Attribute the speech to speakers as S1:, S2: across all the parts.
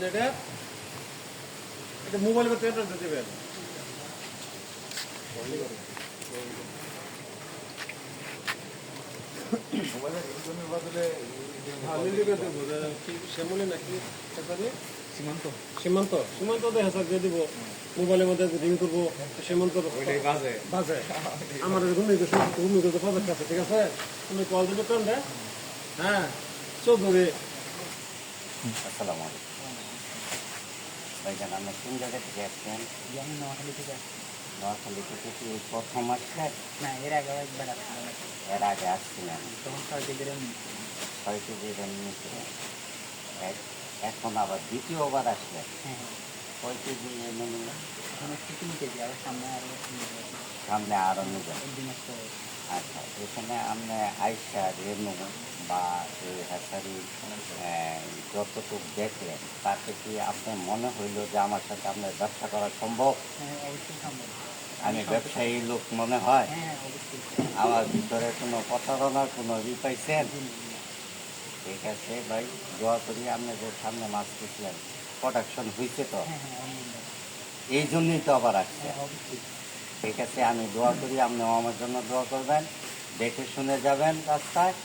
S1: এটা এটা মোবাইলের ভিতরে অ্যাড্রেস দিবেন।
S2: মোবাইলের রিংটোনের বদলে
S1: লিলিকে দেবো শ্যামলি নাকি
S2: সীমান্ত
S1: সীমান্ত সীমান্ত দেখা যাক দিয়ে দিব মোবাইলের মধ্যে রিং করবো সীমান্ত
S2: ওইটাই বাজে।
S1: বাজে আমার রুমে তো বাজার কাছে ঠিক আছে তুমি কল দিবে কোন রে হ্যাঁ চৌধুরী
S3: আসসালামু আলাইকুম ভাইজান, আপনি কোন জায়গা থেকে আসছেন?
S4: আমি নোয়াখালী থেকে আসছি।
S3: নোয়াখালী থেকে কি প্রথম আসছেন?
S4: না, এর আগেও একবার আসছিলাম।
S3: এর আগে আসছিলেন?
S4: তখন 6 কেজির
S3: 6 কেজি নিয়েছিলেন, এখন আবার দ্বিতীয়বার আসলেন।
S4: হ্যাঁ,
S3: কয় কেজি এনে নিলেন?
S4: এখন হচ্ছে 3 কেজি, আবার সামনে আরও
S3: সামনে আরও নেবেন।
S4: একদিন আসতে হবে।
S3: আচ্ছা, এখানে আপনি আইসা রেনু বা এই হ্যাচারি যতটুকু দেখলেন তাতে কি আপনার মনে হইল যে আমার সাথে আপনার ব্যবসা করা সম্ভব?
S4: হ্যাঁ, অবশ্যই সম্ভব।
S3: আমি ব্যবসায়ী লোক মনে হয়?
S4: হ্যাঁ, অবশ্যই।
S3: আমার ভিতরে কোনো প্রতারণার কোনো পাইছেন? ঠিক আছে ভাই, দোয়া করি আপনাদের সামনে মাছ দিচ্ছিলেন, প্রোডাকশন হয়েছে তো,
S4: হ্যাঁ, হ্যাঁ, আলহামদুলিল্লাহ।
S3: এই জন্যই তো আবার আসছে।
S4: হ্যাঁ, অবশ্যই।
S3: ঠিক আছে, আমি দোয়া করি, আপনিও আমার জন্য দোয়া করবেন, দেখে শুনে যাবেন রাস্তায়,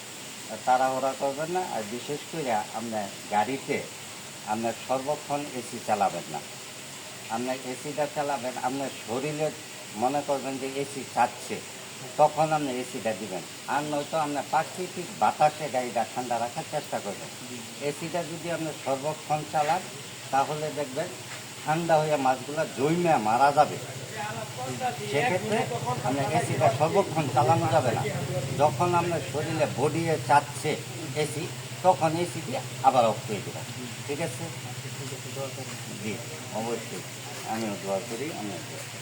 S3: তাড়াহুড়া করবেন না। আর বিশেষ করে আপনার গাড়িতে আপনার সর্বক্ষণ এসি চালাবেন না। আপনার এসিটা চালাবেন, আপনার শরীরে মনে করবেন যে এসি চাচ্ছে, তখন আপনি এসিটা দিবেন। আর নয়তো আপনার প্রাকৃতিক বাতাসে গাড়িটা ঠান্ডা রাখার চেষ্টা করবেন। এসিটা যদি আপনি সর্বক্ষণ চালান তাহলে দেখবেন ঠান্ডা হয়ে মাছগুলো জমে মারা যাবে। সেক্ষেত্রে আপনার এসিটা সর্বক্ষণ চালানো যাবে না। যখন আপনার শরীরে বডিয়ে চাচ্ছে এসি, তখন এসি দিয়ে আবার অফ করে দেবেন। ঠিক আছে?
S4: ঠিক আছে, দোয়া করেন।
S3: জি, অবশ্যই আমিও দোয়া করি, আমিও দোয়া করি।